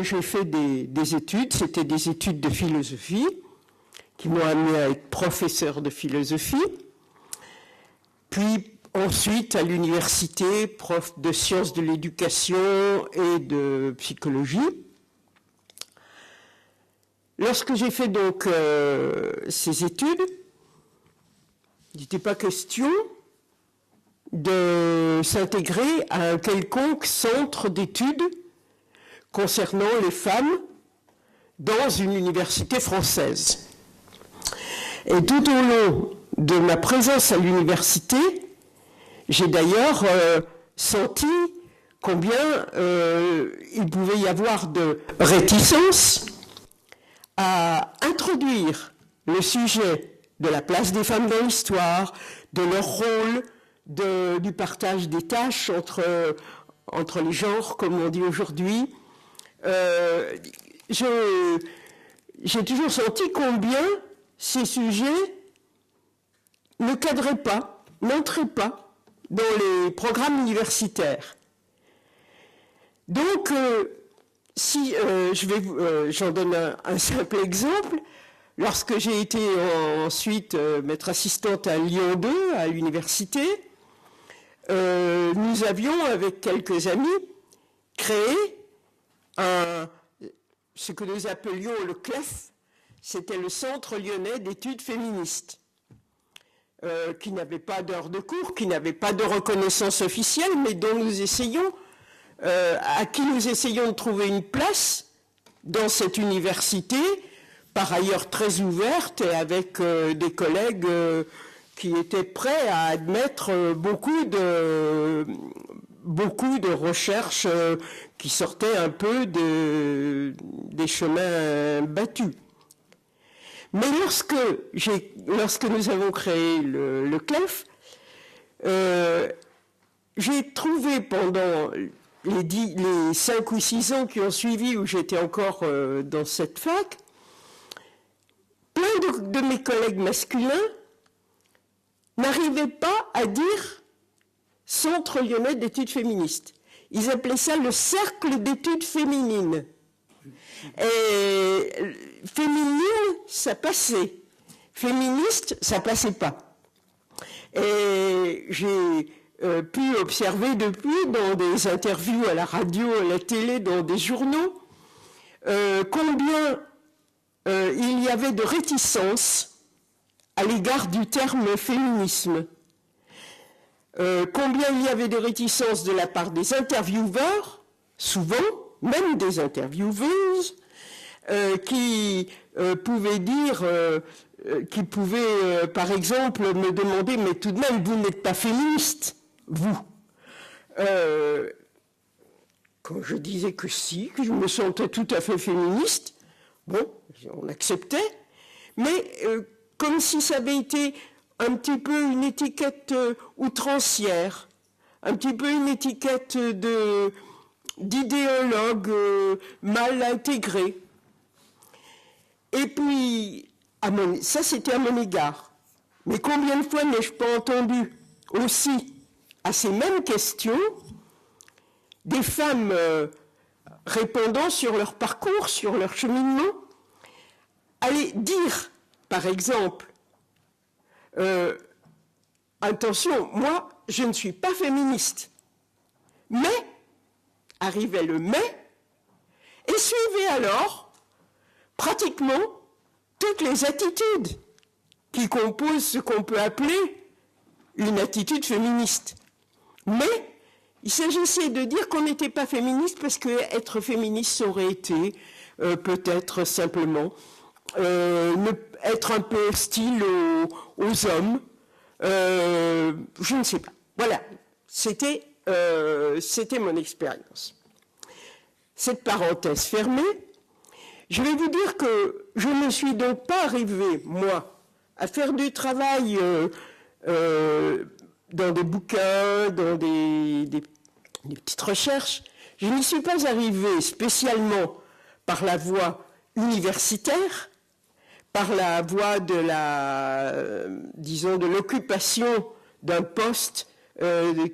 j'ai fait des études, c'était des études de philosophie, qui m'ont amené à être professeur de philosophie, puis ensuite à l'université, prof de sciences de l'éducation et de psychologie. Lorsque j'ai fait donc ces études, il n'était pas question de s'intégrer à un quelconque centre d'études concernant les femmes dans une université française. Et tout au long de ma présence à l'université, j'ai d'ailleurs senti combien il pouvait y avoir de réticence à introduire le sujet de la place des femmes dans l'histoire, de leur rôle, du partage des tâches entre les genres, comme on dit aujourd'hui. J'ai toujours senti combien ces sujets ne cadraient pas, n'entraient pas dans les programmes universitaires. Donc, j'en donne un simple exemple. Lorsque j'ai été ensuite maître assistante à Lyon 2, à l'université, nous avions, avec quelques amis, créé ce que nous appelions le CLEF, c'était le Centre lyonnais d'études féministes, qui n'avait pas d'heure de cours, qui n'avait pas de reconnaissance officielle, mais à qui nous essayons de trouver une place dans cette université, par ailleurs très ouverte et avec des collègues qui étaient prêts à admettre beaucoup de recherches qui sortaient un peu des chemins battus. Mais lorsque nous avons créé le CLEF, j'ai trouvé pendant les 5 ou 6 ans qui ont suivi, où j'étais encore dans cette fac, plein de mes collègues masculins n'arrivaient pas à dire Centre lyonnais d'études féministes. Ils appelaient ça le cercle d'études féminines. Et féminine, ça passait. Féministe, ça passait pas. Et j'ai pu observer depuis, dans des interviews à la radio, à la télé, dans des journaux, combien il y avait de réticence à l'égard du terme féminisme. Combien il y avait de réticence de la part des intervieweurs, souvent, même des intervieweuses, qui pouvaient dire, par exemple, me demander, mais tout de même, vous n'êtes pas féministe, vous. Quand je disais que si, que je me sentais tout à fait féministe, bon, on acceptait, mais comme si ça avait été un petit peu une étiquette outrancière, un petit peu une étiquette d'idéologue mal intégré. Et puis, ça c'était à mon égard. Mais combien de fois n'ai-je pas entendu aussi, à ces mêmes questions, des femmes répondant sur leur parcours, sur leur cheminement, aller dire, par exemple, attention, moi, je ne suis pas féministe. Mais, arrivait le mais, et suivait alors pratiquement toutes les attitudes qui composent ce qu'on peut appeler une attitude féministe. Mais, il s'agissait de dire qu'on n'était pas féministe parce qu'être féministe, ça aurait été peut-être simplement être un peu hostile aux hommes. Je ne sais pas. Voilà, c'était mon expérience. Cette parenthèse fermée, je vais vous dire que je ne suis donc pas arrivé, moi, à faire du travail dans des bouquins, dans des petites recherches. Je n'y suis pas arrivé spécialement par la voie universitaire, par la voie de l'occupation d'un poste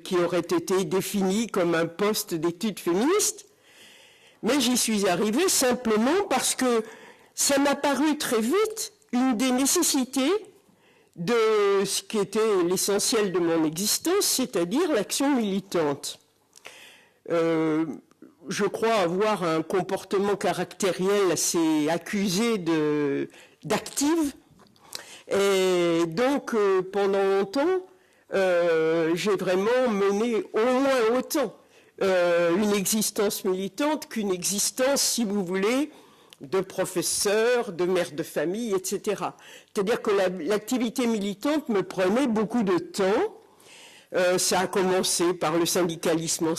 qui aurait été défini comme un poste d'études féministes, Mais j'y suis arrivée simplement parce que ça m'a paru très vite une des nécessités de ce qui était l'essentiel de mon existence, c'est-à-dire l'action militante. Je crois avoir un comportement caractériel assez accusé d'active. Et donc, pendant longtemps, j'ai vraiment mené au moins autant une existence militante qu'une existence, si vous voulez, de professeur, de mère de famille, etc. C'est-à-dire que l'activité militante me prenait beaucoup de temps. Ça a commencé par le syndicalisme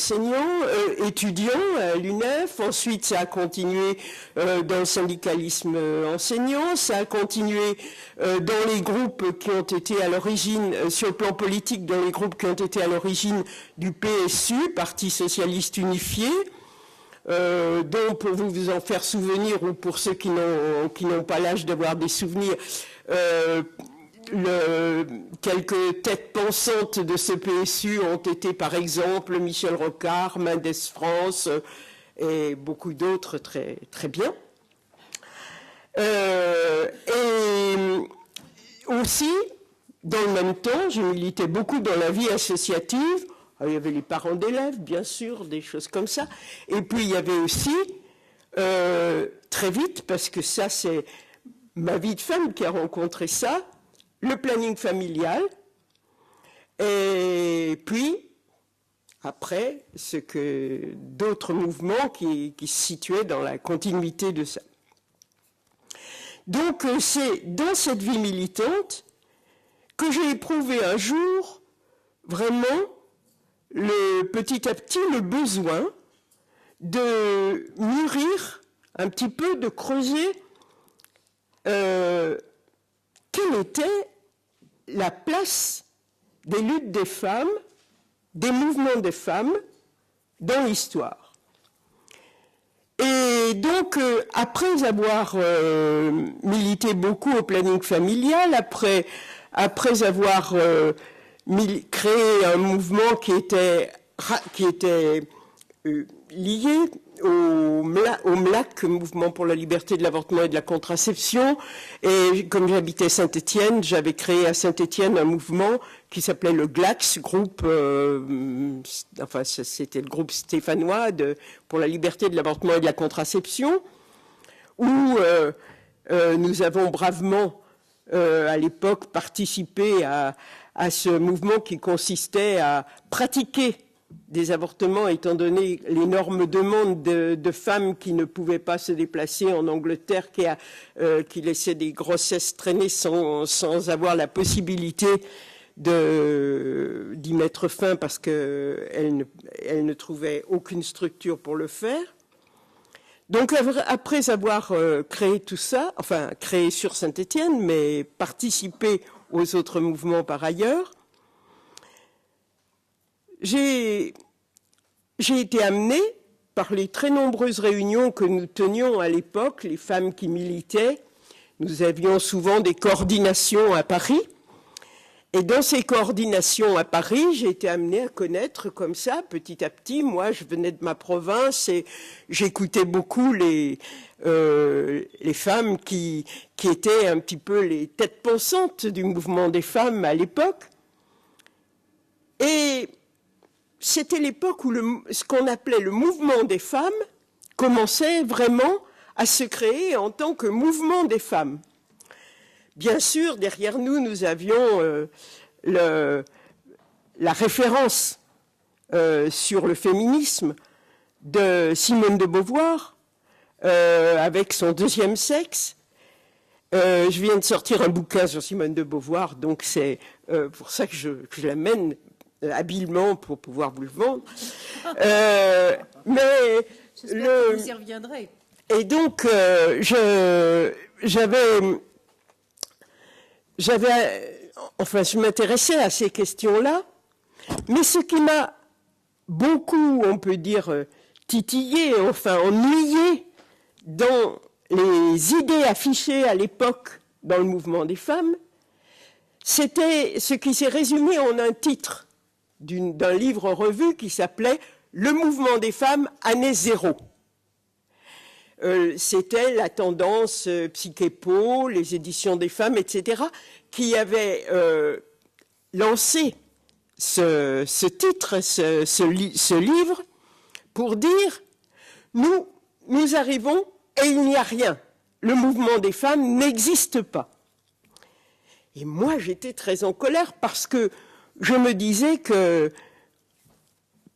étudiant à l'UNEF, ensuite ça a continué dans le syndicalisme enseignant, ça a continué dans les groupes qui ont été à l'origine, sur le plan politique, dans les groupes qui ont été à l'origine du PSU, Parti Socialiste Unifié, dont pour vous en faire souvenir, ou pour ceux qui n'ont pas l'âge d'avoir des souvenirs, quelques têtes pensantes de ce PSU ont été par exemple Michel Rocard, Mendes France et beaucoup d'autres très, très bien. Et aussi, dans le même temps, j'ai milité beaucoup dans la vie associative. Il y avait les parents d'élèves, bien sûr, des choses comme ça. Et puis il y avait aussi, très vite, parce que ça c'est ma vie de femme qui a rencontré ça, le planning familial, et puis, après, d'autres mouvements qui se situaient dans la continuité de ça. Donc, c'est dans cette vie militante que j'ai éprouvé un jour, vraiment, petit à petit, le besoin de mûrir un petit peu, de creuser quelle était la place des luttes des femmes, des mouvements des femmes dans l'histoire. Et donc, après avoir milité beaucoup au planning familial, après avoir créé un mouvement qui était lié au MLAC, Mouvement pour la liberté de l'avortement et de la contraception, et comme j'habitais Saint-Étienne, j'avais créé à Saint-Étienne un mouvement qui s'appelait le GLACS, c'était le groupe stéphanois pour la liberté de l'avortement et de la contraception, où nous avons bravement, à l'époque, participé à ce mouvement qui consistait à pratiquer des avortements, étant donné l'énorme demande de femmes qui ne pouvaient pas se déplacer en Angleterre, qui laissaient des grossesses traîner sans avoir la possibilité d'y mettre fin parce qu'elles ne trouvaient aucune structure pour le faire. Donc après avoir créé tout ça, enfin créé sur Saint-Étienne, mais participé aux autres mouvements par ailleurs, j'ai été amenée par les très nombreuses réunions que nous tenions à l'époque, les femmes qui militaient. Nous avions souvent des coordinations à Paris. Et dans ces coordinations à Paris, j'ai été amenée à connaître comme ça, petit à petit. Moi, je venais de ma province et j'écoutais beaucoup les femmes qui étaient un petit peu les têtes pensantes du mouvement des femmes à l'époque. Et c'était l'époque où ce qu'on appelait le mouvement des femmes commençait vraiment à se créer en tant que mouvement des femmes. Bien sûr, derrière nous, nous avions la référence sur le féminisme de Simone de Beauvoir, avec son deuxième sexe. Je viens de sortir un bouquin sur Simone de Beauvoir, donc c'est pour ça que je l'amène habilement pour pouvoir vous le vendre. Mais j'espère que vous y reviendrez. Et donc, je m'intéressais à ces questions-là, mais ce qui m'a beaucoup, on peut dire, titillé, enfin ennuyé dans les idées affichées à l'époque dans le mouvement des femmes, c'était ce qui s'est résumé en un titre d'un livre revu qui s'appelait « Le mouvement des femmes, année zéro ». c'était la tendance Psyché-Po, les éditions des femmes, etc., qui avaient lancé ce titre, ce livre, pour dire nous arrivons et il n'y a rien. Le mouvement des femmes n'existe pas. Et moi, j'étais très en colère parce que je me disais que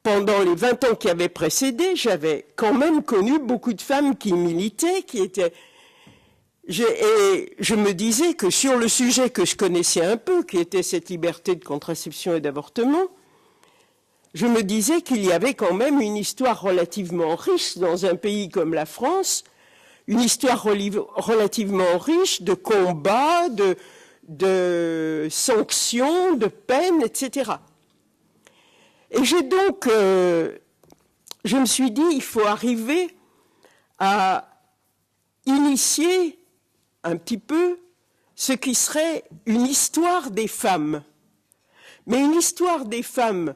pendant les 20 ans qui avaient précédé, j'avais quand même connu beaucoup de femmes qui militaient, qui étaient... Et je me disais que sur le sujet que je connaissais un peu, qui était cette liberté de contraception et d'avortement, je me disais qu'il y avait quand même une histoire relativement riche dans un pays comme la France, une histoire relativement riche de combats, de sanctions, de peines, etc. Et j'ai donc, je me suis dit, il faut arriver à initier un petit peu ce qui serait une histoire des femmes. Mais une histoire des femmes,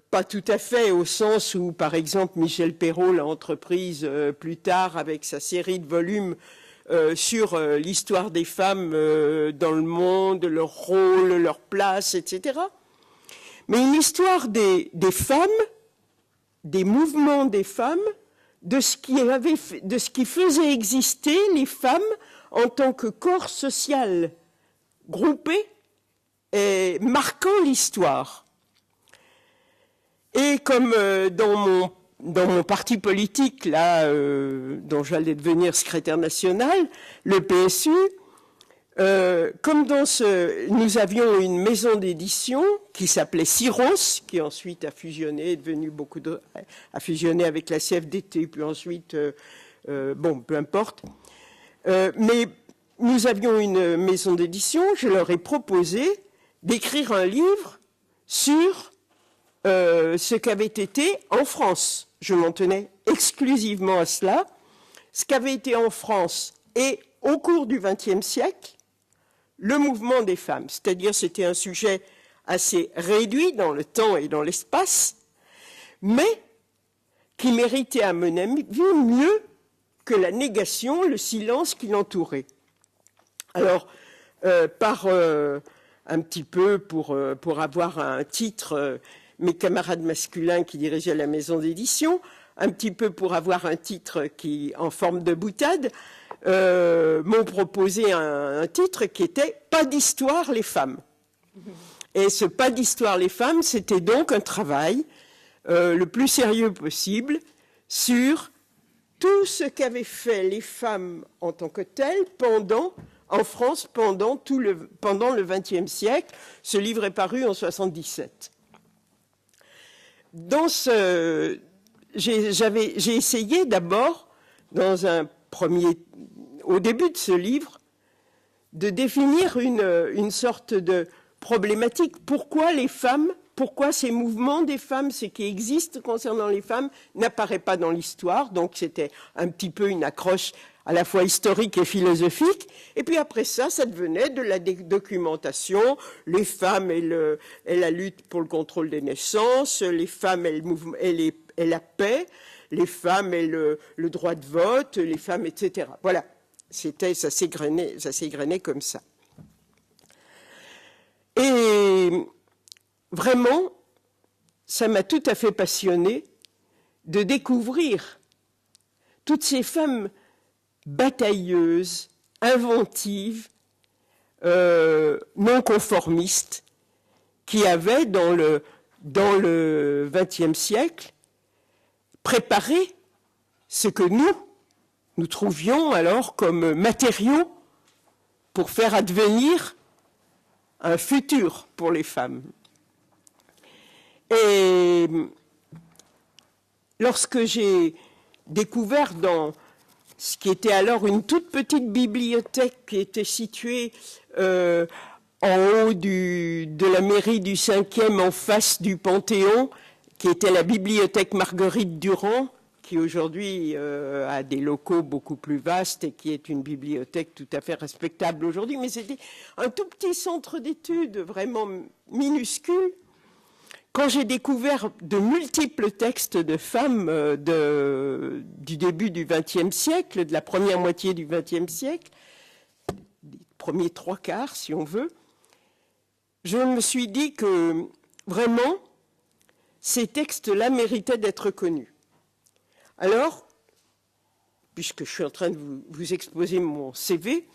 pas tout à fait au sens où, par exemple, Michel Perrault l'a entreprise plus tard avec sa série de volumes sur l'histoire des femmes dans le monde, leur rôle, leur place, etc. Mais une histoire des femmes, des mouvements des femmes, de ce qui faisait exister les femmes en tant que corps social groupé et marquant l'histoire. Et comme dans mon parti politique, là, dont j'allais devenir secrétaire national, le PSU, comme nous avions une maison d'édition qui s'appelait Syros, qui ensuite a fusionné, est devenu a fusionné avec la CFDT, puis ensuite, bon, peu importe. Mais nous avions une maison d'édition, je leur ai proposé d'écrire un livre sur ce qu'avait été en France. Je m'en tenais exclusivement à cela. Ce qu'avait été en France et au cours du XXe siècle, le mouvement des femmes. C'est-à-dire c'était un sujet assez réduit dans le temps et dans l'espace, mais qui méritait à mon avis mieux que la négation, le silence qui l'entourait. Alors, un petit peu pour avoir un titre, mes camarades masculins qui dirigeaient la maison d'édition, un petit peu pour avoir un titre qui, en forme de boutade, m'ont proposé un titre qui était « Pas d'histoire, les femmes ». Et ce « Pas d'histoire, les femmes », c'était donc un travail le plus sérieux possible sur tout ce qu'avaient fait les femmes en tant que telles en France pendant le XXe siècle. Ce livre est paru en 1977. J'ai essayé d'abord, au début de ce livre, de définir une sorte de problématique. Pourquoi les femmes, pourquoi ces mouvements des femmes, ce qui existe concernant les femmes, n'apparaît pas dans l'histoire. Donc c'était un petit peu une accroche à la fois historique et philosophique. Et puis après ça devenait de la documentation. Les femmes et la lutte pour le contrôle des naissances, les femmes et la paix, les femmes et le droit de vote, les femmes, etc. Voilà, ça s'égrenait comme ça. Et vraiment, ça m'a tout à fait passionnée de découvrir toutes ces femmes batailleuses, inventives, non conformistes, qui avaient dans le XXe siècle préparé ce que nous trouvions alors comme matériaux pour faire advenir un futur pour les femmes. Et lorsque j'ai découvert dans ce qui était alors une toute petite bibliothèque qui était située en haut de la mairie du 5e, en face du Panthéon, qui était la bibliothèque Marguerite Durand, qui aujourd'hui a des locaux beaucoup plus vastes et qui est une bibliothèque tout à fait respectable aujourd'hui, mais c'était un tout petit centre d'études vraiment minuscule. quand j'ai découvert de multiples textes de femmes du début du XXe siècle, de la première moitié du XXe siècle, des premiers 3/4 si on veut, je me suis dit que vraiment ces textes-là méritaient d'être connus. Alors, puisque je suis en train de vous exposer mon CV,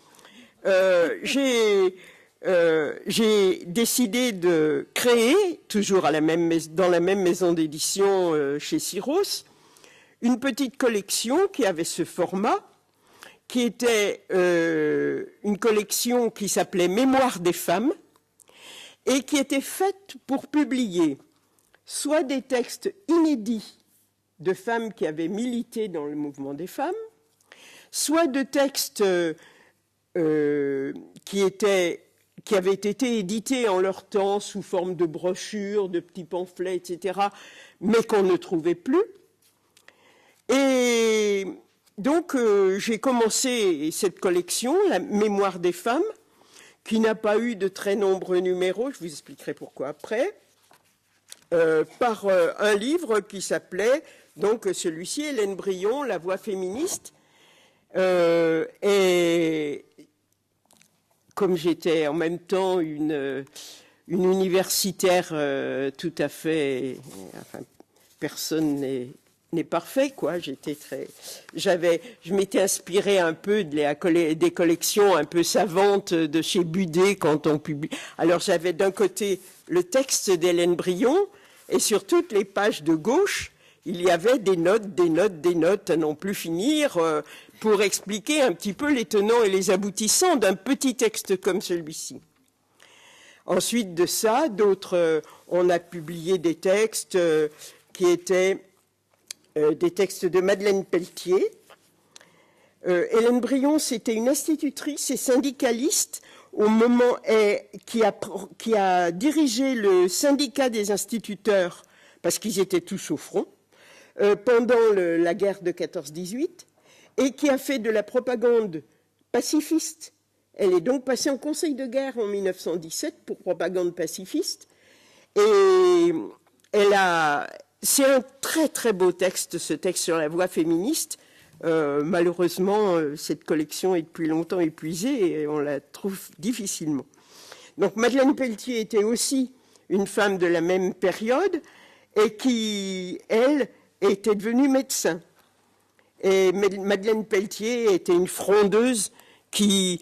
j'ai décidé de créer, toujours dans la même maison d'édition chez Syros, une petite collection qui avait ce format, qui était une collection qui s'appelait Mémoire des femmes, et qui était faite pour publier soit des textes inédits de femmes qui avaient milité dans le mouvement des femmes, soit de textes qui avaient été édités en leur temps sous forme de brochures, de petits pamphlets, etc., mais qu'on ne trouvait plus. Et donc, j'ai commencé cette collection, la Mémoire des femmes, qui n'a pas eu de très nombreux numéros, je vous expliquerai pourquoi après, par un livre qui s'appelait, donc celui-ci, Hélène Brion, La voix féministe. Et comme j'étais en même temps une universitaire tout à fait, enfin, personne n'est parfait, quoi. Je m'étais inspirée un peu des collections un peu savantes de chez Budet quand on publie. Alors j'avais d'un côté le texte d'Hélène Brion, et sur toutes les pages de gauche, il y avait des notes à non plus finir, pour expliquer un petit peu les tenants et les aboutissants d'un petit texte comme celui-ci. Ensuite de ça, on a publié des textes qui étaient des textes de Madeleine Pelletier. Hélène Brion, c'était une institutrice et syndicaliste au moment qui a dirigé le syndicat des instituteurs, parce qu'ils étaient tous au front, pendant la guerre de 14-18, et qui a fait de la propagande pacifiste. Elle est donc passée en conseil de guerre en 1917 pour propagande pacifiste. Et c'est un très très beau texte, ce texte sur la voix féministe. Malheureusement, cette collection est depuis longtemps épuisée et on la trouve difficilement. Donc Madeleine Pelletier était aussi une femme de la même période et qui, elle, était devenue médecin. Et Madeleine Pelletier était une frondeuse qui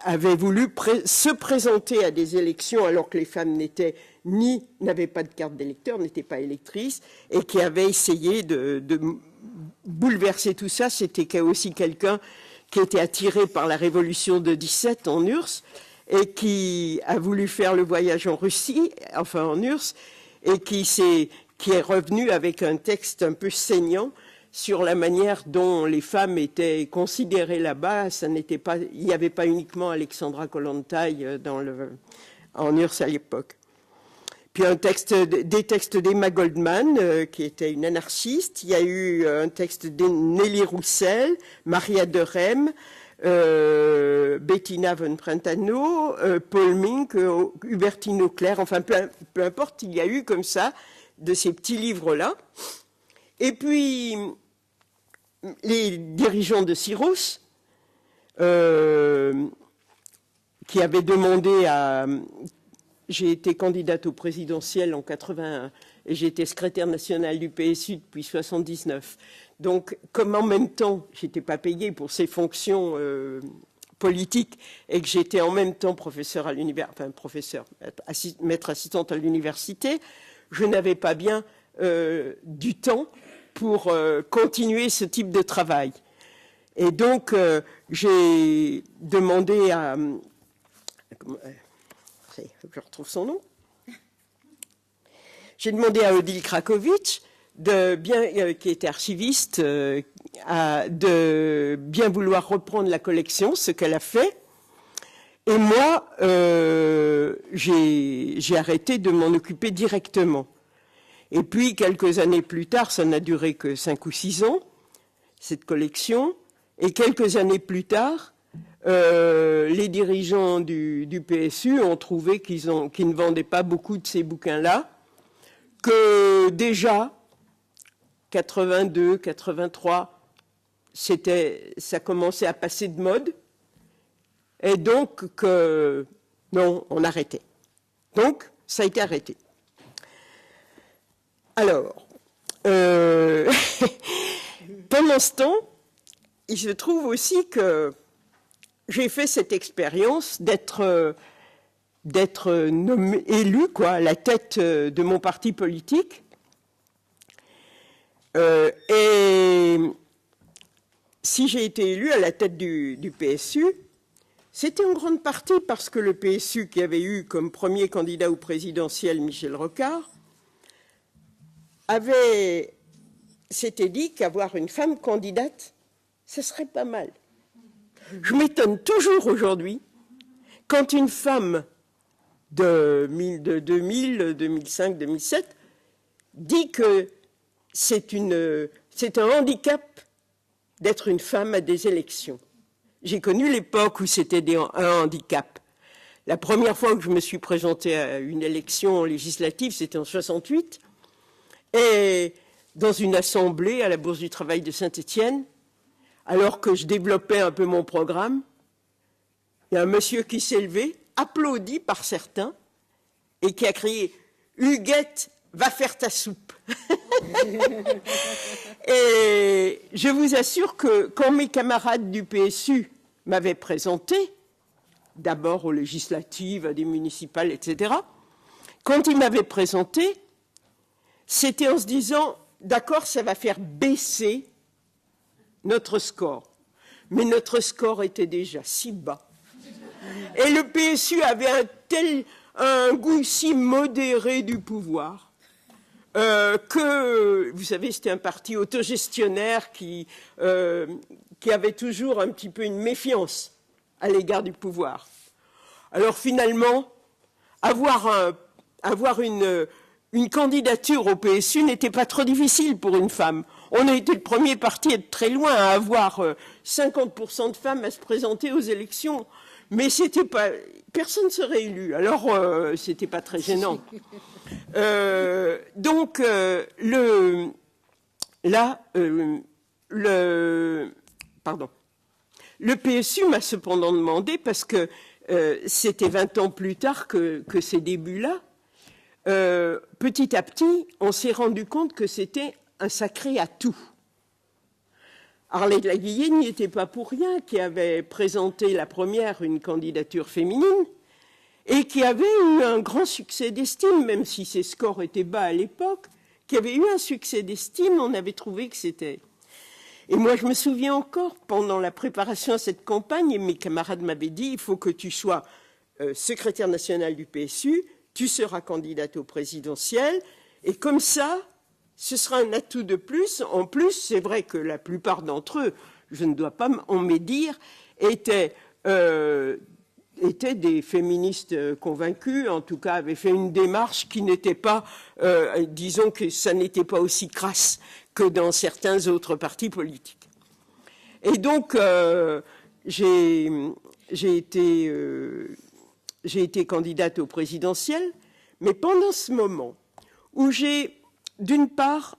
avait voulu se présenter à des élections alors que les femmes n'avaient pas de carte d'électeur, n'étaient pas électrices, et qui avait essayé de bouleverser tout ça. C'était aussi quelqu'un qui était attiré par la révolution de 17 en URSS et qui a voulu faire le voyage en Russie, enfin en URSS, et qui est revenu avec un texte un peu saignant sur la manière dont les femmes étaient considérées là-bas. Il n'y avait pas uniquement Alexandra Kollontai en URSS à l'époque. Puis des textes d'Emma Goldman, qui était une anarchiste. Il y a eu un texte de Nelly Roussel, Maria de Rem, Bettina von Brentano, Paul Mink, Hubertine Auclair, enfin peu importe, il y a eu comme ça de ces petits livres-là. Et puis, les dirigeants de Syros, qui avaient demandé à... J'ai été candidate au présidentiel en 81 et j'ai été secrétaire nationale du PSU depuis 1979. Donc, comme en même temps, je n'étais pas payée pour ces fonctions politiques et que j'étais en même temps professeur à l'université, enfin maître assistante à l'université, je n'avais pas bien du temps pour continuer ce type de travail. Et donc, j'ai demandé à... je retrouve son nom. J'ai demandé à Odile Krakowicz, qui était archiviste, de bien vouloir reprendre la collection, ce qu'elle a fait. Et moi, j'ai arrêté de m'en occuper directement. Et puis, quelques années plus tard, ça n'a duré que 5 ou 6 ans, cette collection, et quelques années plus tard, les dirigeants du PSU ont trouvé qu'ils ne vendaient pas beaucoup de ces bouquins-là, que déjà, 82, 83, ça commençait à passer de mode, et donc non, on arrêtait. Donc, ça a été arrêté. Alors, pendant ce temps, il se trouve aussi que j'ai fait cette expérience d'être élu à la tête de mon parti politique. Et si j'ai été élu à la tête du PSU, c'était en grande partie parce que le PSU, qui avait eu comme premier candidat au présidentiel Michel Rocard, s'était dit qu'avoir une femme candidate, ce serait pas mal. Je m'étonne toujours aujourd'hui quand une femme de 2000, 2005, 2007 dit que c'est un handicap d'être une femme à des élections. J'ai connu l'époque où c'était un handicap. La première fois que je me suis présentée à une élection législative, c'était en 68, et dans une assemblée à la Bourse du Travail de Saint-Étienne, alors que je développais un peu mon programme, il y a un monsieur qui s'est levé, applaudi par certains, et qui a crié « Huguette, va faire ta soupe !» Et je vous assure que quand mes camarades du PSU m'avaient présenté, d'abord aux législatives, à des municipales, etc., quand ils m'avaient présenté, c'était en se disant « D'accord, ça va faire baisser notre score. » Mais notre score était déjà si bas. Et le PSU avait un goût si modéré du pouvoir que, vous savez, c'était un parti autogestionnaire qui avait toujours un petit peu une méfiance à l'égard du pouvoir. Alors finalement, avoir une candidature au PSU n'était pas trop difficile pour une femme. On a été le premier parti à être très loin à avoir 50% de femmes à se présenter aux élections. Mais c'était pas, personne ne serait élu, alors c'était pas très gênant. Donc le PSU m'a cependant demandé, parce que c'était 20 ans plus tard que ces débuts-là, petit à petit, on s'est rendu compte que c'était un sacré atout. Arlette Laguillet n'y était pas pour rien, qui avait présenté la première une candidature féminine et qui avait eu un grand succès d'estime, même si ses scores étaient bas à l'époque, qui avait eu un succès d'estime, on avait trouvé que c'était... Et moi, je me souviens encore, pendant la préparation à cette campagne, mes camarades m'avaient dit « il faut que tu sois secrétaire nationale du PSU, tu seras candidate au présidentiel, et comme ça, ce sera un atout de plus. En plus, c'est vrai que la plupart d'entre eux, je ne dois pas en médire, étaient des féministes convaincus, en tout cas avaient fait une démarche qui n'était pas, disons que ça n'était pas aussi crasse que dans certains autres partis politiques. Et donc, j'ai été candidate au présidentiel, mais pendant ce moment où j'ai, d'une part,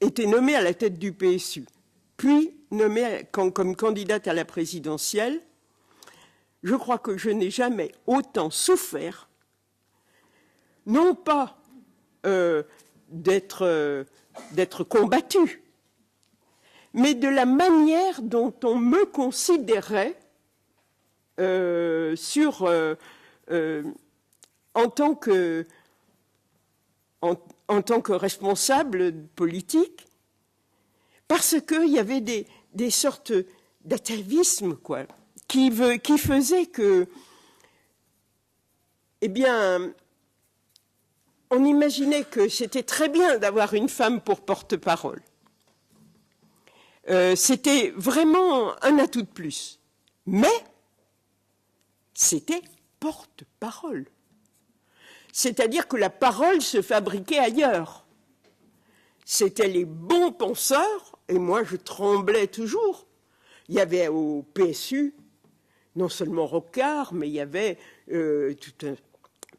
été nommée à la tête du PSU, puis nommée comme candidate à la présidentielle, je crois que je n'ai jamais autant souffert, non pas d'être combattue, mais de la manière dont on me considérait en tant que responsable politique, parce qu'il y avait des sortes d'atavismes, quoi, qui faisaient que, eh bien, on imaginait que c'était très bien d'avoir une femme pour porte-parole. C'était vraiment un atout de plus. Mais c'était porte-parole. C'est-à-dire que la parole se fabriquait ailleurs. C'était les bons penseurs, et moi je tremblais toujours, il y avait au PSU, non seulement Rocard, mais il y avait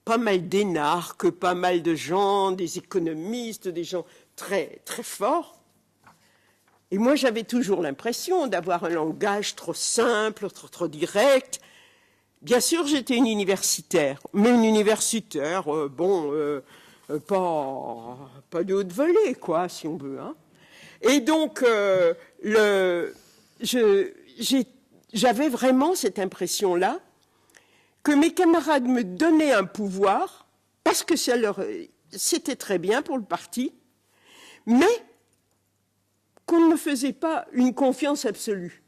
pas mal d'énarques, pas mal de gens, des économistes, des gens très, très forts. Et moi, j'avais toujours l'impression d'avoir un langage trop simple, trop direct. Bien sûr, j'étais une universitaire, mais une universitaire, pas de haute volée, quoi, si on veut. Hein. Et donc, j'avais vraiment cette impression-là que mes camarades me donnaient un pouvoir, parce que c'était très bien pour le parti, mais qu'on ne me faisait pas une confiance absolue.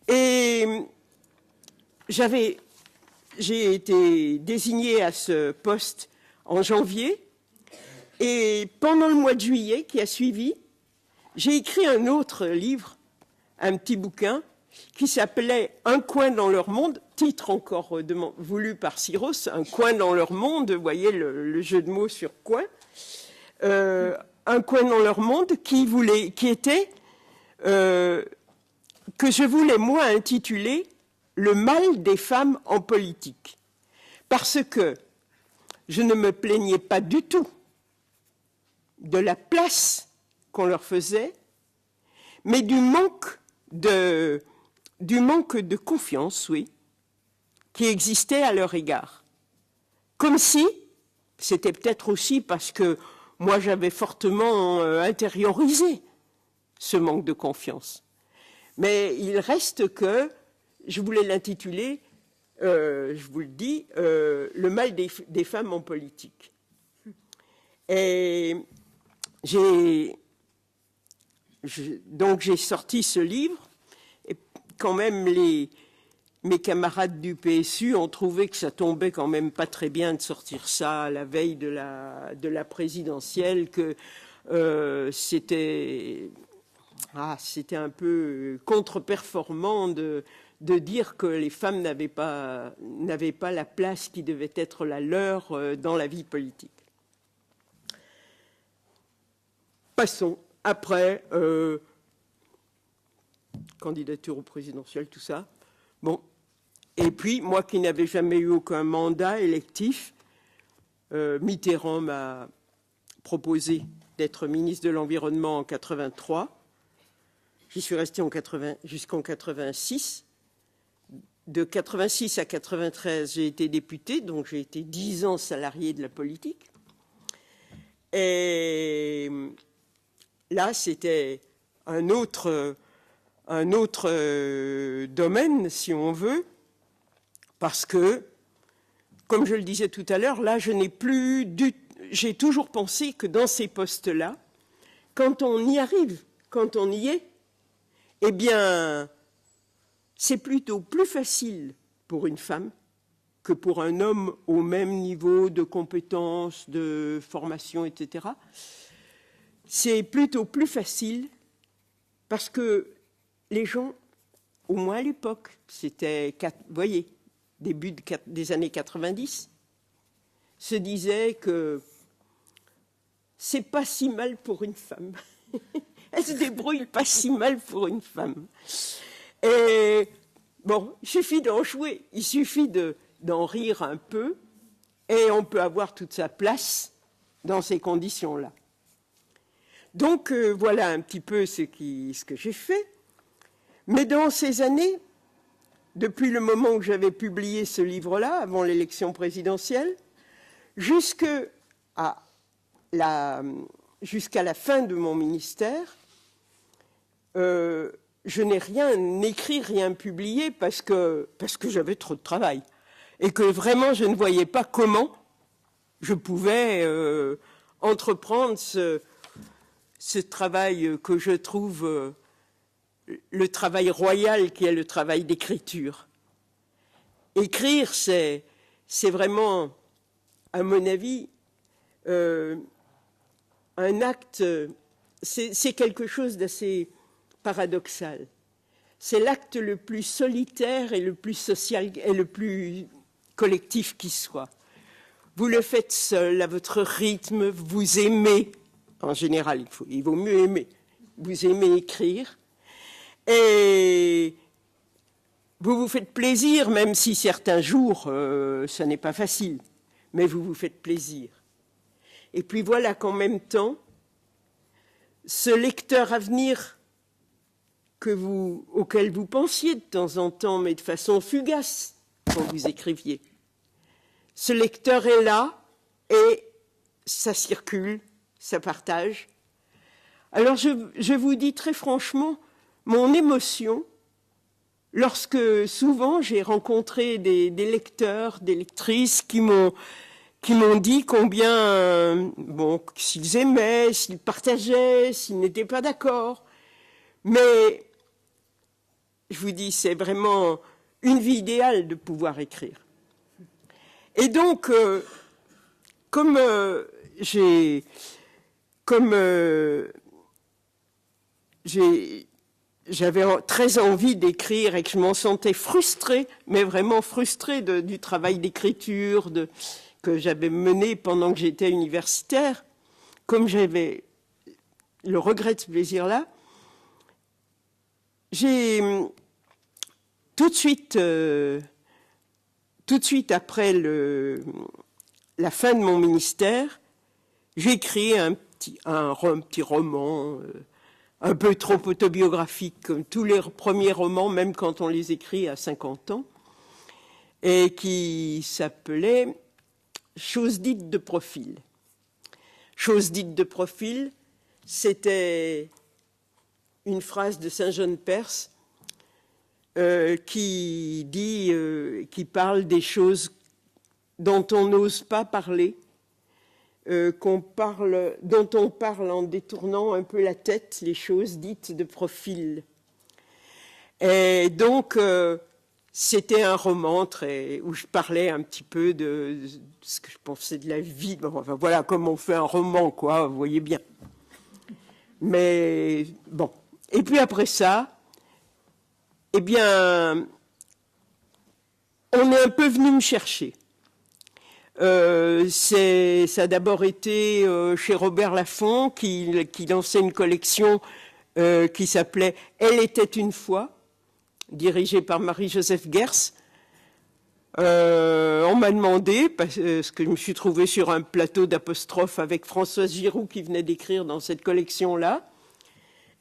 Et j'ai été désignée à ce poste en janvier, et pendant le mois de juillet qui a suivi, j'ai écrit un autre livre, un petit bouquin, qui s'appelait « Un coin dans leur monde », titre encore voulu par Syros, « Un coin dans leur monde », vous voyez le jeu de mots sur « coin ». Un coin dans leur monde qui était, que je voulais moi intituler « Le mal des femmes en politique ». Parce que je ne me plaignais pas du tout de la place qu'on leur faisait, mais du manque de confiance, oui, qui existait à leur égard. Comme si, c'était peut-être aussi parce que moi, j'avais fortement intériorisé ce manque de confiance. Mais il reste que je voulais l'intituler, je vous le dis, le mal des femmes en politique. Et donc j'ai sorti ce livre, et quand même mes camarades du PSU ont trouvé que ça tombait quand même pas très bien de sortir ça à la veille de la présidentielle, que c'était un peu contre-performant de dire que les femmes n'avaient pas la place qui devait être la leur dans la vie politique. Passons. Après, candidature au présidentiel, tout ça. Bon. Et puis, moi qui n'avais jamais eu aucun mandat électif, Mitterrand m'a proposé d'être ministre de l'Environnement en 83. J'y suis restée jusqu'en 86. De 86 à 93, j'ai été députée, donc j'ai été 10 ans salariée de la politique. Et là, c'était un autre domaine, si on veut, parce que, comme je le disais tout à l'heure, là, j'ai toujours pensé que dans ces postes-là, quand on y arrive, quand on y est, eh bien, c'est plutôt plus facile pour une femme que pour un homme au même niveau de compétences, de formation, etc. C'est plutôt plus facile parce que les gens, au moins à l'époque, c'était, vous voyez, début des années 90, se disaient que c'est pas si mal pour une femme. Elle se débrouille pas si mal pour une femme. Et bon, il suffit d'en jouer, il suffit d'en rire un peu, et on peut avoir toute sa place dans ces conditions-là. Donc voilà un petit peu ce que j'ai fait. Mais dans ces années, depuis le moment où j'avais publié ce livre-là, avant l'élection présidentielle, jusqu'à la fin de mon ministère, je n'ai rien écrit, rien publié parce que j'avais trop de travail. Et que vraiment, je ne voyais pas comment je pouvais entreprendre ce travail que je trouve le travail royal qui est le travail d'écriture. Écrire, c'est vraiment, à mon avis, un acte, c'est quelque chose d'assez paradoxal. C'est l'acte le plus solitaire et le plus social et le plus collectif qui soit. Vous le faites seul, à votre rythme, vous aimez, en général, il vaut mieux aimer, vous aimez écrire, Et vous vous faites plaisir, même si certains jours, ça n'est pas facile. Mais vous vous faites plaisir. Et puis voilà qu'en même temps, ce lecteur à venir auquel vous pensiez de temps en temps, mais de façon fugace, quand vous écriviez, ce lecteur est là et ça circule, ça partage. Alors je vous dis très franchement, mon émotion, lorsque souvent j'ai rencontré des lecteurs, des lectrices qui m'ont dit combien, s'ils aimaient, s'ils partageaient, s'ils n'étaient pas d'accord. Mais je vous dis, c'est vraiment une vie idéale de pouvoir écrire. Et donc, j'avais très envie d'écrire et que je m'en sentais frustrée, mais vraiment frustrée du travail d'écriture que j'avais mené pendant que j'étais universitaire, comme j'avais le regret de ce plaisir-là, j'ai tout de suite après la fin de mon ministère, j'ai écrit un petit roman un peu trop autobiographique, comme tous les premiers romans, même quand on les écrit à 50 ans, et qui s'appelait « Choses dites de profil ». « Choses dites de profil », c'était une phrase de Saint-Jean Perse qui parle des choses dont on n'ose pas parler, dont on parle en détournant un peu la tête, les choses dites de profil. Et donc, c'était un roman où je parlais un petit peu de ce que je pensais de la vie. Enfin, voilà comment on fait un roman, quoi, vous voyez bien. Mais bon. Et puis après ça, eh bien, on est un peu venu me chercher. Ça a d'abord été chez Robert Laffont qui lançait une collection qui s'appelait « Elle était une fois », dirigée par Marie-Joseph Gers. On m'a demandé, parce que je me suis trouvée sur un plateau d'apostrophes avec Françoise Giroud qui venait d'écrire dans cette collection-là,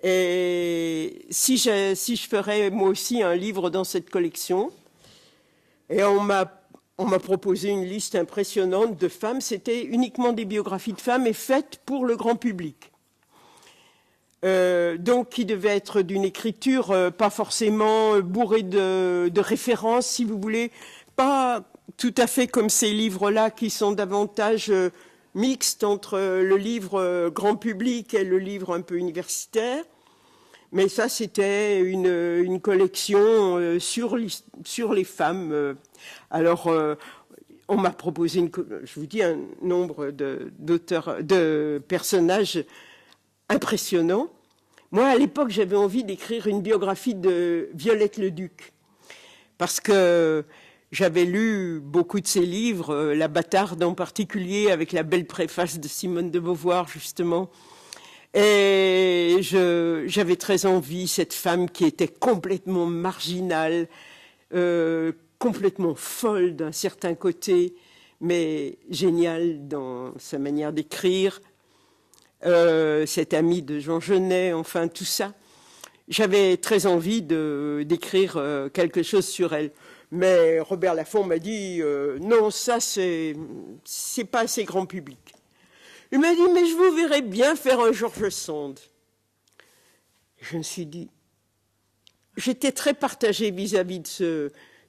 et si je ferais moi aussi un livre dans cette collection. Et on m'a proposé une liste impressionnante de femmes. C'était uniquement des biographies de femmes et faites pour le grand public. Donc qui devait être d'une écriture pas forcément bourrée de références, si vous voulez, pas tout à fait comme ces livres-là qui sont davantage mixtes entre le livre grand public et le livre un peu universitaire. Mais ça, c'était une collection sur les femmes. Alors, on m'a proposé, je vous dis, un nombre de personnages impressionnants. Moi, à l'époque, j'avais envie d'écrire une biographie de Violette Leduc, parce que j'avais lu beaucoup de ses livres, La Bâtarde en particulier, avec la belle préface de Simone de Beauvoir, justement. Et j'avais très envie, cette femme qui était complètement marginale, complètement folle d'un certain côté, mais géniale dans sa manière d'écrire, cette amie de Jean Genet, enfin tout ça. J'avais très envie d'écrire quelque chose sur elle. Mais Robert Laffont m'a dit non, ça c'est pas assez grand public. Il m'a dit, mais je vous verrai bien faire un George Sand. Je me suis dit, j'étais très partagée vis-à-vis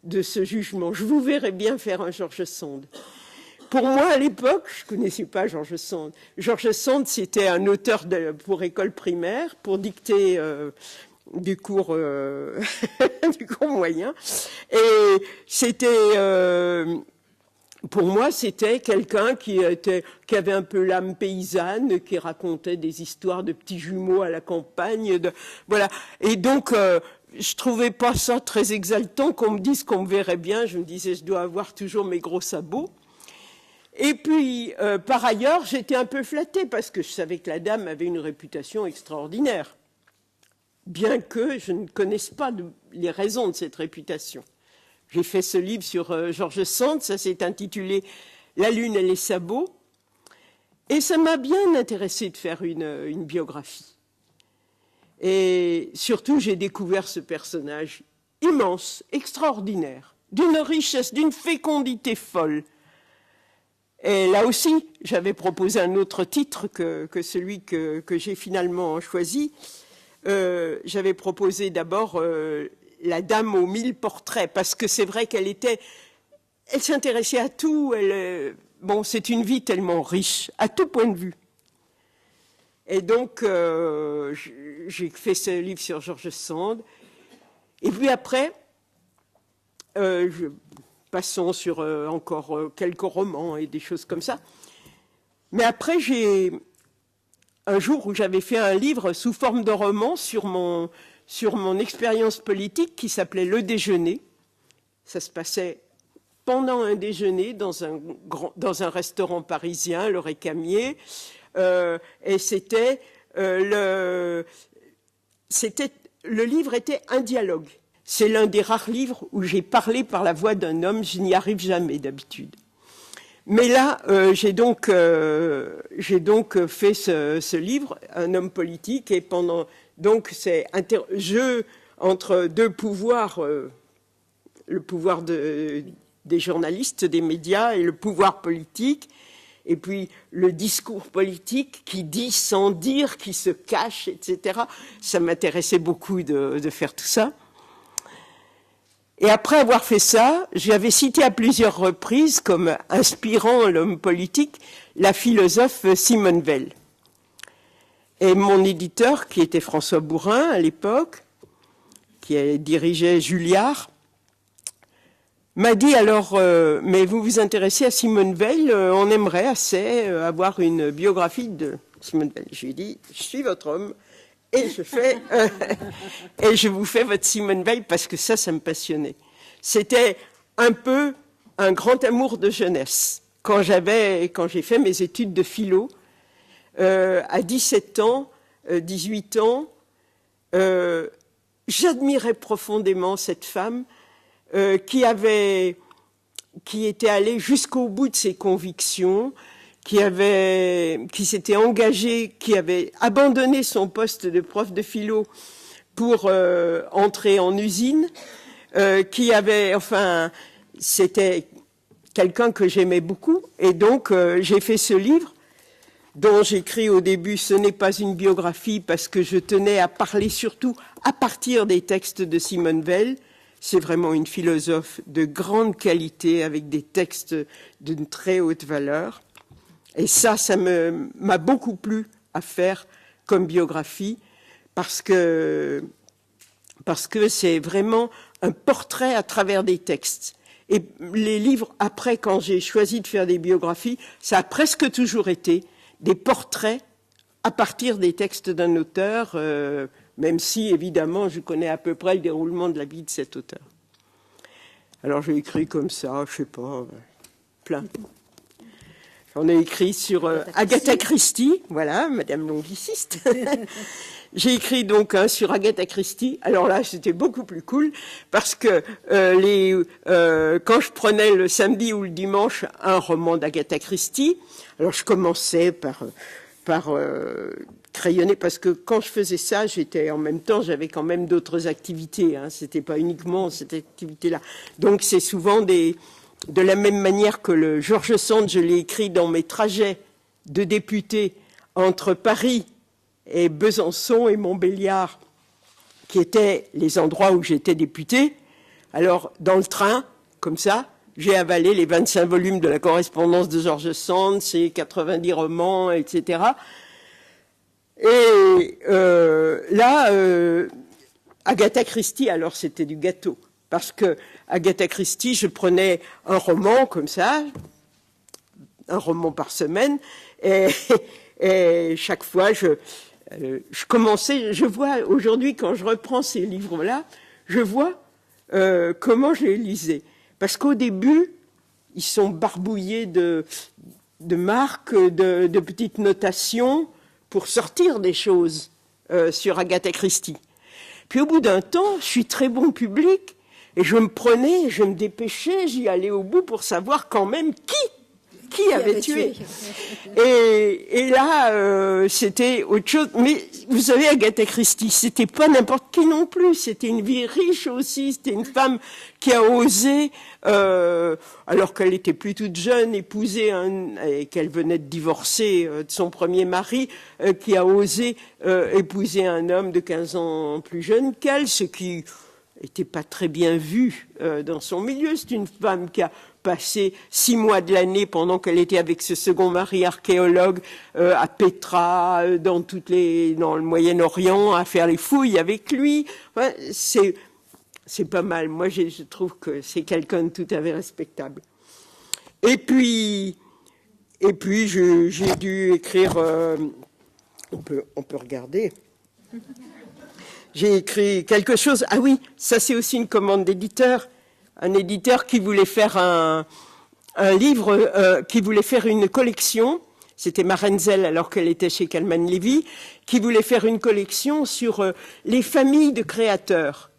de ce jugement. Je vous verrai bien faire un George Sand. Pour moi, à l'époque, je ne connaissais pas George Sand. George Sand, c'était un auteur pour école primaire, pour dicter du cours moyen. Et c'était... pour moi, c'était quelqu'un qui avait un peu l'âme paysanne, qui racontait des histoires de petits jumeaux à la campagne. Voilà. Et donc, je trouvais pas ça très exaltant qu'on me dise qu'on me verrait bien. Je me disais, je dois avoir toujours mes gros sabots. Et puis, par ailleurs, j'étais un peu flattée parce que je savais que la dame avait une réputation extraordinaire. bien que je ne connaisse pas les raisons de cette réputation. J'ai fait ce livre sur George Sand, ça s'est intitulé « La lune et les sabots », et ça m'a bien intéressé de faire une biographie. Et surtout, j'ai découvert ce personnage immense, extraordinaire, d'une richesse, d'une fécondité folle. Et là aussi, j'avais proposé un autre titre que celui que j'ai finalement choisi. J'avais proposé d'abord La dame aux 1000 portraits, parce que c'est vrai elle s'intéressait à tout. Bon, c'est une vie tellement riche, à tout point de vue. Et donc, j'ai fait ce livre sur George Sand. Et puis après, passons sur encore quelques romans et des choses comme ça. Mais après, un jour où j'avais fait un livre sous forme de roman sur mon expérience politique qui s'appelait Le Déjeuner. Ça se passait pendant un déjeuner dans un restaurant parisien, le Récamier, et le livre était un dialogue. C'est l'un des rares livres où j'ai parlé par la voix d'un homme. Je n'y arrive jamais d'habitude. Mais là, j'ai donc fait ce livre, un homme politique, et donc c'est jeu entre deux pouvoirs, le pouvoir des journalistes, des médias, et le pouvoir politique, et puis le discours politique qui dit sans dire, qui se cache, etc. Ça m'intéressait beaucoup de faire tout ça. Et après avoir fait ça, j'avais cité à plusieurs reprises comme inspirant l'homme politique la philosophe Simone Veil. Et mon éditeur, qui était François Bourin à l'époque, qui dirigeait Julliard, m'a dit alors, mais vous vous intéressez à Simone Veil, on aimerait assez avoir une biographie de Simone Veil. Je lui ai dit, je suis votre homme. Et je vous fais votre Simone Veil parce que ça me passionnait. C'était un peu un grand amour de jeunesse. Quand j'ai fait mes études de philo, à 17 ans, 18 ans, j'admirais profondément cette femme qui était allée jusqu'au bout de ses convictions, qui s'était engagé, qui avait abandonné son poste de prof de philo pour entrer en usine, c'était quelqu'un que j'aimais beaucoup. Et donc, j'ai fait ce livre dont j'écris au début, ce n'est pas une biographie parce que je tenais à parler surtout à partir des textes de Simone Veil. C'est vraiment une philosophe de grande qualité avec des textes d'une très haute valeur. Et ça m'a beaucoup plu à faire comme biographie parce que c'est vraiment un portrait à travers des textes. Et les livres, après, quand j'ai choisi de faire des biographies, ça a presque toujours été des portraits à partir des textes d'un auteur, même si, évidemment, je connais à peu près le déroulement de la vie de cet auteur. Alors, j'ai écrit comme ça, je sais pas, plein. On a écrit sur Agatha Christie, voilà, Madame l'angliciste. J'ai écrit donc sur Agatha Christie. Alors là, c'était beaucoup plus cool parce que quand je prenais le samedi ou le dimanche un roman d'Agatha Christie, alors je commençais par crayonner parce que quand je faisais ça, j'avais quand même d'autres activités. C'était pas uniquement cette activité-là. Donc c'est souvent de la même manière que le George Sand, je l'ai écrit dans mes trajets de député entre Paris et Besançon et Montbéliard, qui étaient les endroits où j'étais député. Alors, dans le train, comme ça, j'ai avalé les 25 volumes de la correspondance de George Sand, ses 90 romans, etc. Et Agatha Christie, alors c'était du gâteau. Parce que Agatha Christie, je prenais un roman comme ça, un roman par semaine, et chaque fois, je commençais, je vois aujourd'hui, quand je reprends ces livres-là, je vois comment je les lisais. Parce qu'au début, ils sont barbouillés de marques, de petites notations pour sortir des choses sur Agatha Christie. Puis au bout d'un temps, je suis très bon public, et je me dépêchais, j'y allais au bout pour savoir quand même qui avait tué. Et là, c'était autre chose. Mais vous savez, Agatha Christie, c'était pas n'importe qui non plus. C'était une vie riche aussi. C'était une femme qui a osé, alors qu'elle était plus toute jeune, épouser et qu'elle venait de divorcer de son premier mari, qui a osé épouser un homme de 15 ans plus jeune qu'elle, ce qui n'était pas très bien vu dans son milieu. C'est une femme qui a passé 6 mois de l'année pendant qu'elle était avec ce second mari archéologue à Petra, dans le Moyen-Orient, à faire les fouilles avec lui. Ouais, c'est pas mal. Moi, je trouve que c'est quelqu'un de tout à fait respectable. Et puis j'ai dû écrire. On peut regarder. J'ai écrit quelque chose. Ah oui, ça c'est aussi une commande d'éditeur. Un éditeur qui voulait faire un livre, qui voulait faire une collection. C'était Marenzel, alors qu'elle était chez Kalman Levy, qui voulait faire une collection sur les familles de créateurs.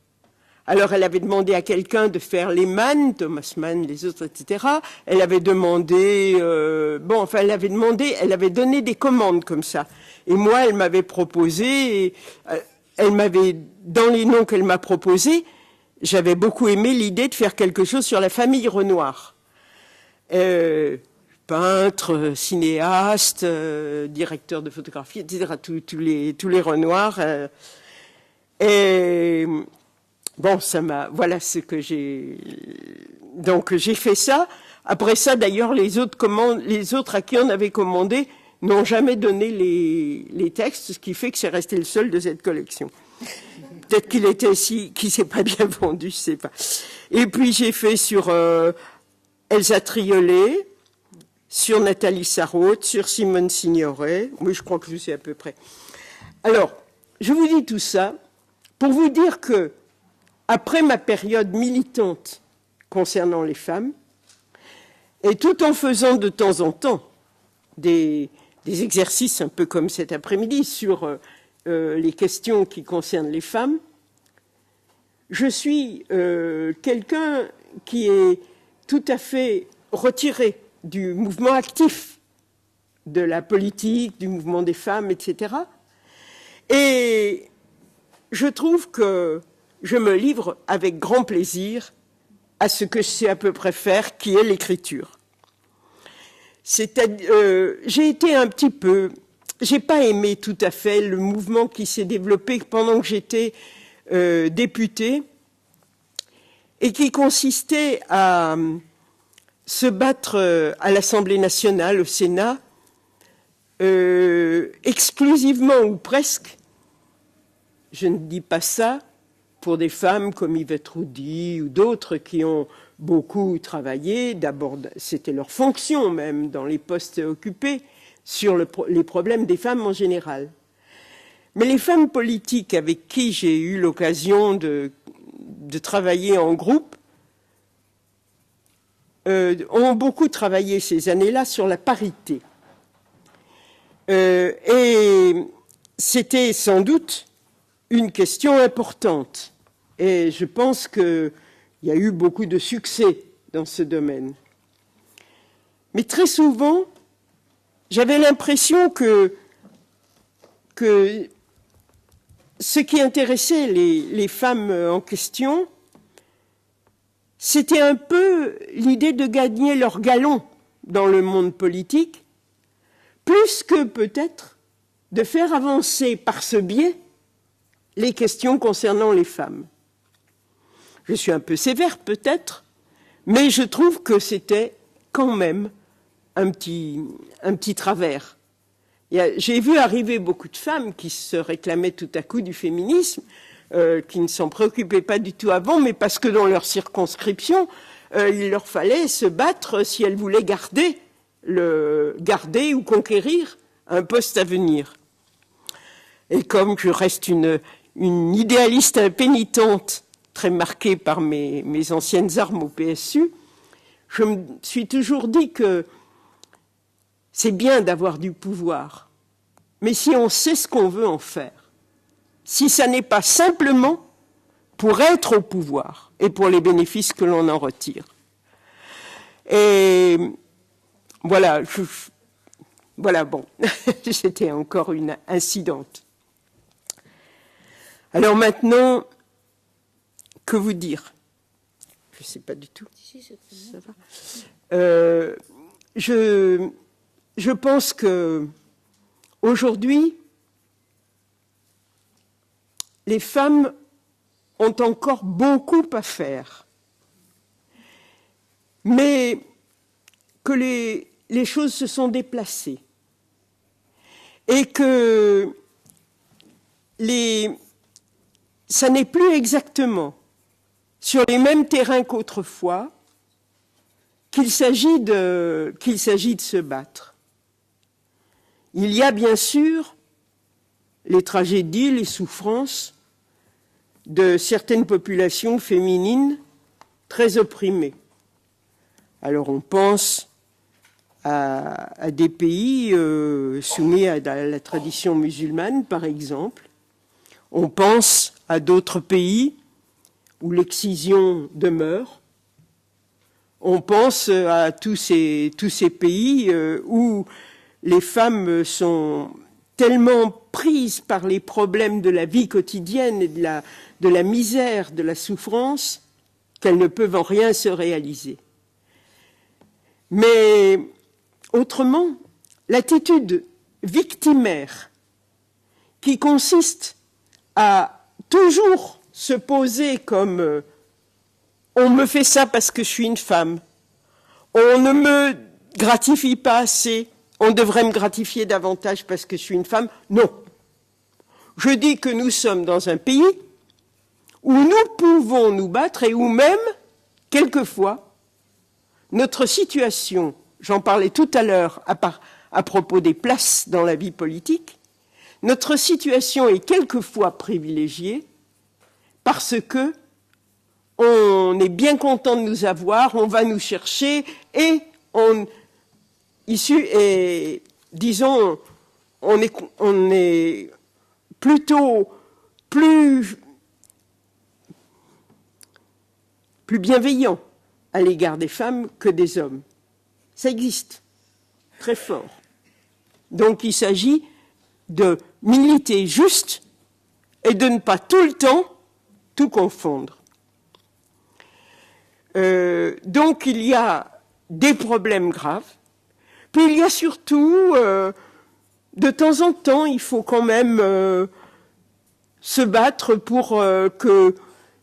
Alors, elle avait demandé à quelqu'un de faire les Mann, Thomas Mann, les autres, etc. Elle avait demandé, elle avait donné des commandes comme ça. Et moi, elle m'avait proposé, dans les noms qu'elle m'a proposés, j'avais beaucoup aimé l'idée de faire quelque chose sur la famille Renoir. Peintre, cinéaste, directeur de photographie, etc. Tous les Renoirs. Et bon, voilà ce que j'ai. Donc j'ai fait ça. Après ça, d'ailleurs, les autres à qui on avait commandé n'ont jamais donné les textes, ce qui fait que c'est resté le seul de cette collection. Peut-être qu'il s'est pas bien vendu, je sais pas. Et puis j'ai fait sur Elsa Triolet, sur Nathalie Sarraute, sur Simone Signoret. Oui, je crois que je sais à peu près. Alors, je vous dis tout ça pour vous dire que, après ma période militante concernant les femmes, et tout en faisant de temps en temps des exercices un peu comme cet après-midi sur les questions qui concernent les femmes, je suis quelqu'un qui est tout à fait retiré du mouvement actif, de la politique, du mouvement des femmes, etc. Et je trouve que je me livre avec grand plaisir à ce que je sais à peu près faire, qui est l'écriture. J'ai été un petit peu... J'ai pas aimé tout à fait le mouvement qui s'est développé pendant que j'étais députée et qui consistait à se battre à l'Assemblée nationale, au Sénat, exclusivement ou presque, je ne dis pas ça pour des femmes comme Yvette Roudy ou d'autres qui ont beaucoup travaillé, d'abord c'était leur fonction même dans les postes occupés, sur les problèmes des femmes en général. Mais les femmes politiques avec qui j'ai eu l'occasion de travailler en groupe ont beaucoup travaillé ces années-là sur la parité. Et c'était sans doute une question importante. Et je pense qu'il y a eu beaucoup de succès dans ce domaine. Mais très souvent, j'avais l'impression que ce qui intéressait les femmes en question, c'était un peu l'idée de gagner leur galon dans le monde politique, plus que peut-être de faire avancer par ce biais les questions concernant les femmes. Je suis un peu sévère peut-être, mais je trouve que c'était quand même un petit travers. J'ai vu arriver beaucoup de femmes qui se réclamaient tout à coup du féminisme, qui ne s'en préoccupaient pas du tout avant, mais parce que dans leur circonscription, il leur fallait se battre si elles voulaient garder ou conquérir un poste à venir. Et comme je reste une idéaliste impénitente, très marquée par mes anciennes armes au PSU, je me suis toujours dit que c'est bien d'avoir du pouvoir, mais si on sait ce qu'on veut en faire, si ça n'est pas simplement pour être au pouvoir et pour les bénéfices que l'on en retire. Et voilà, voilà, bon, c'était encore une incidente. Alors maintenant, que vous dire? Je ne sais pas du tout. Ça va. Je pense que aujourd'hui, les femmes ont encore beaucoup à faire, mais que les choses se sont déplacées et que ça n'est plus exactement sur les mêmes terrains qu'autrefois qu'il s'agit de se battre. Il y a bien sûr les tragédies, les souffrances de certaines populations féminines très opprimées. Alors on pense à des pays soumis à la tradition musulmane, par exemple. On pense à d'autres pays où l'excision demeure. On pense à tous ces pays où les femmes sont tellement prises par les problèmes de la vie quotidienne et de la misère, de la souffrance, qu'elles ne peuvent en rien se réaliser. Mais autrement, l'attitude victimaire qui consiste à toujours se poser comme on me fait ça parce que je suis une femme, on ne me gratifie pas assez, on devrait me gratifier davantage parce que je suis une femme. Non. Je dis que nous sommes dans un pays où nous pouvons nous battre et où même, quelquefois, notre situation, j'en parlais tout à l'heure à propos des places dans la vie politique, notre situation est quelquefois privilégiée parce que on est bien content de nous avoir, on va nous chercher et disons, on est plutôt plus bienveillant à l'égard des femmes que des hommes. Ça existe, très fort. Donc il s'agit de militer juste et de ne pas tout le temps tout confondre. Donc il y a des problèmes graves, puis il y a surtout, de temps en temps, il faut quand même se battre pour que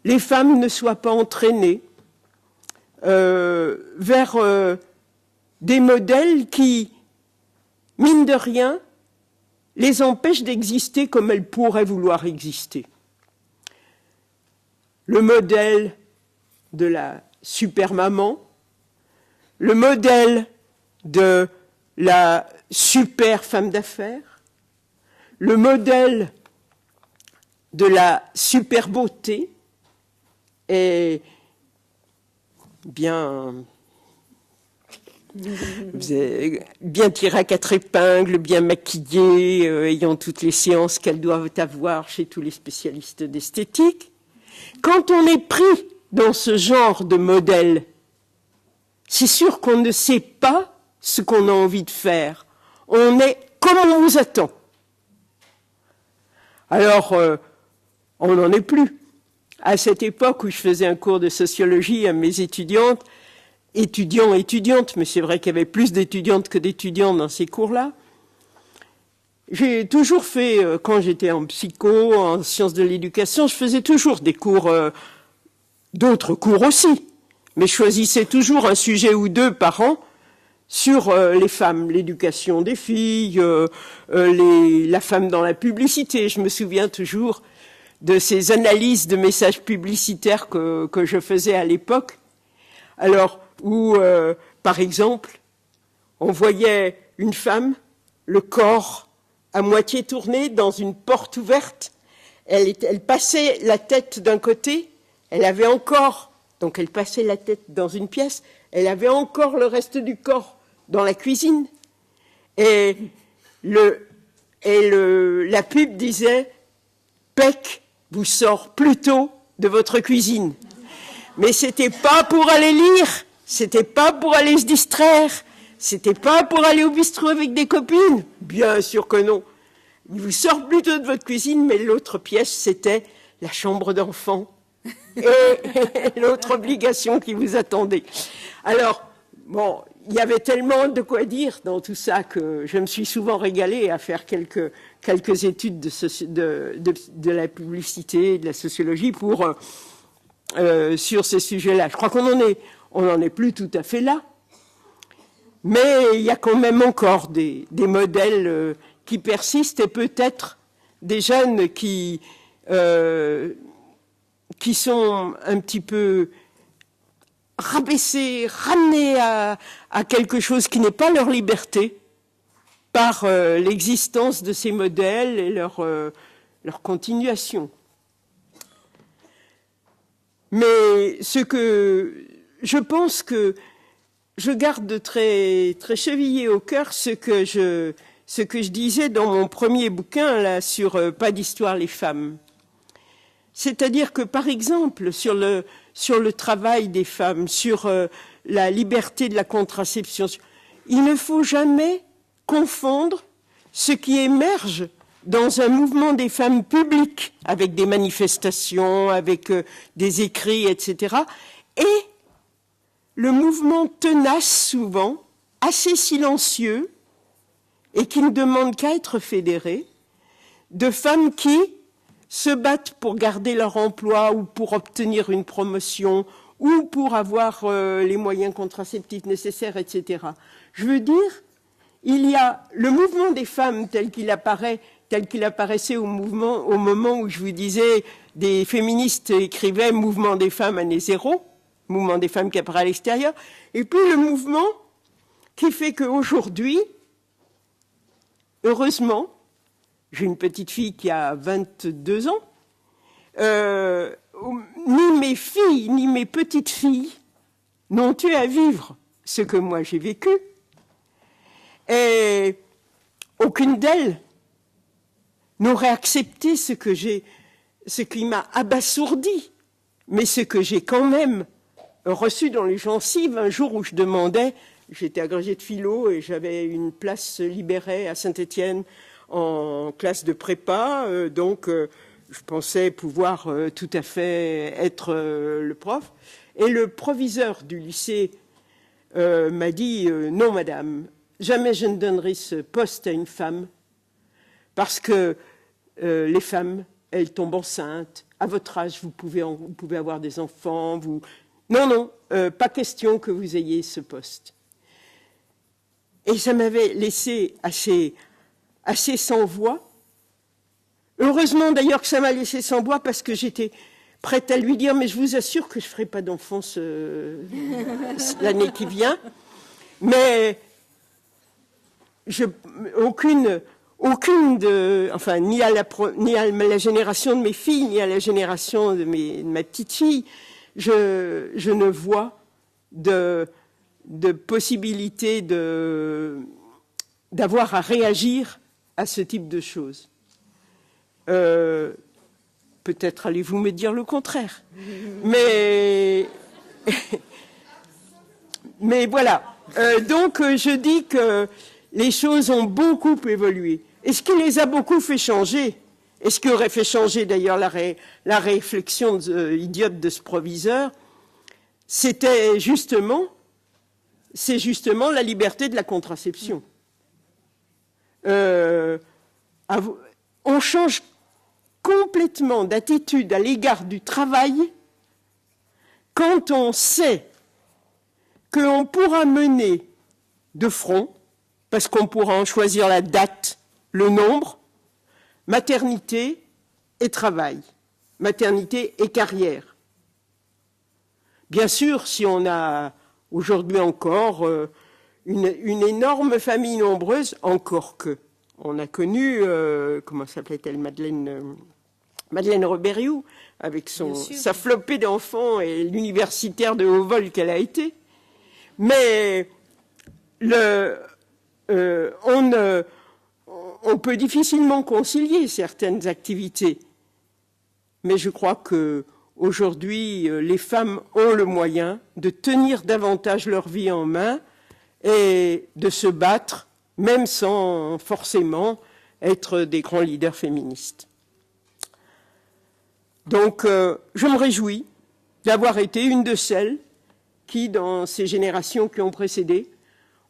les femmes ne soient pas entraînées vers des modèles qui, mine de rien, les empêchent d'exister comme elles pourraient vouloir exister. Le modèle de la super-maman, le modèle de la super femme d'affaires, le modèle de la super beauté est bien tirée à quatre épingles, bien maquillée, ayant toutes les séances qu'elles doivent avoir chez tous les spécialistes d'esthétique. Quand on est pris dans ce genre de modèle, c'est sûr qu'on ne sait pas ce qu'on a envie de faire. On est comme on vous attend. Alors, on n'en est plus. À cette époque où je faisais un cours de sociologie à mes étudiants, étudiantes, mais c'est vrai qu'il y avait plus d'étudiantes que d'étudiants dans ces cours-là. J'ai toujours fait, quand j'étais en psycho, en sciences de l'éducation, je faisais toujours des cours, d'autres cours aussi, mais je choisissais toujours un sujet ou deux par an sur les femmes, l'éducation des filles, la femme dans la publicité. Je me souviens toujours de ces analyses de messages publicitaires que je faisais à l'époque, alors où, par exemple, on voyait une femme, le corps à moitié tourné dans une porte ouverte, elle passait la tête d'un côté, elle avait encore, donc elle passait la tête dans une pièce, elle avait encore le reste du corps dans la cuisine, et la pub disait « PEC vous sort plutôt de votre cuisine. Mais c'était pas pour aller lire, c'était pas pour aller se distraire, c'était pas pour aller au bistrot avec des copines. Bien sûr que non. Il vous sort plutôt de votre cuisine, mais l'autre pièce, c'était la chambre d'enfant et l'autre obligation qui vous attendait. Alors, bon, il y avait tellement de quoi dire dans tout ça que je me suis souvent régalée à faire quelques études de la publicité, de la sociologie sur ces sujets-là. Je crois qu'on en est plus tout à fait là, mais il y a quand même encore des modèles qui persistent et peut-être des jeunes qui sont un petit peu rabaissés, ramenés à quelque chose qui n'est pas leur liberté par l'existence de ces modèles et leur continuation. Mais ce que je pense que je garde très, très chevillé au cœur, ce que je disais dans mon premier bouquin là, sur Pas d'histoire les femmes. C'est-à-dire que, par exemple, sur le travail des femmes, sur la liberté de la contraception, il ne faut jamais confondre ce qui émerge dans un mouvement des femmes publiques, avec des manifestations, avec des écrits, etc., et le mouvement tenace souvent, assez silencieux, et qui ne demande qu'à être fédéré, de femmes qui se battent pour garder leur emploi ou pour obtenir une promotion ou pour avoir les moyens contraceptifs nécessaires, etc. Je veux dire, il y a le mouvement des femmes tel qu'il apparaissait au moment où je vous disais des féministes écrivaient mouvement des femmes année zéro, mouvement des femmes qui apparaît à l'extérieur, et puis le mouvement qui fait qu'aujourd'hui, heureusement, j'ai une petite fille qui a 22 ans, ni mes filles, ni mes petites filles n'ont eu à vivre ce que moi j'ai vécu, et aucune d'elles n'aurait accepté ce qui m'a abasourdi, mais ce que j'ai quand même reçu dans les gencives un jour où je demandais, j'étais agrégée de philo et j'avais une place libérée à Saint-Étienne en classe de prépa, donc je pensais pouvoir tout à fait être le prof. Et le proviseur du lycée m'a dit « Non, madame, jamais je ne donnerai ce poste à une femme, parce que les femmes, elles tombent enceintes. À votre âge, vous pouvez avoir des enfants. Non, pas question que vous ayez ce poste. » Et ça m'avait laissé assez sans voix. Heureusement d'ailleurs que ça m'a laissé sans voix, parce que j'étais prête à lui dire « Mais je vous assure que je ne ferai pas d'enfant l'année qui vient. » Mais ni à la génération de mes filles, ni à la génération de ma petite fille, je ne vois de possibilité d'avoir à réagir à ce type de choses. Peut-être allez-vous me dire le contraire. Mais voilà. Donc je dis que les choses ont beaucoup évolué. Et ce qui les a beaucoup fait changer, et ce qui aurait fait changer d'ailleurs la réflexion idiote de ce proviseur, c'est justement la liberté de la contraception. On change complètement d'attitude à l'égard du travail quand on sait qu'on pourra mener de front, parce qu'on pourra en choisir la date, le nombre, maternité et travail, maternité et carrière. Bien sûr, si on a aujourd'hui encore une énorme famille nombreuse, encore que. On a connu, comment s'appelait-elle, Madeleine Rebériou, avec sa flopée d'enfants et l'universitaire de haut vol qu'elle a été. Mais on peut difficilement concilier certaines activités. mais je crois que aujourd'hui, les femmes ont le moyen de tenir davantage leur vie en main et de se battre, même sans forcément être des grands leaders féministes. Donc, je me réjouis d'avoir été une de celles qui, dans ces générations qui ont précédé,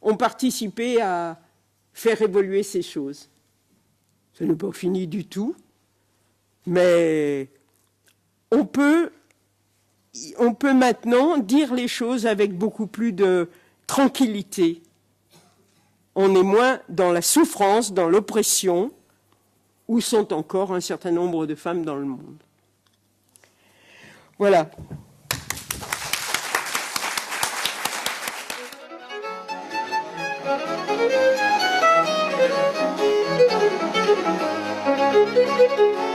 ont participé à faire évoluer ces choses. Ce n'est pas fini du tout, mais on peut maintenant dire les choses avec beaucoup plus de tranquillité. On est moins dans la souffrance, dans l'oppression, où sont encore un certain nombre de femmes dans le monde. Voilà. Thank you.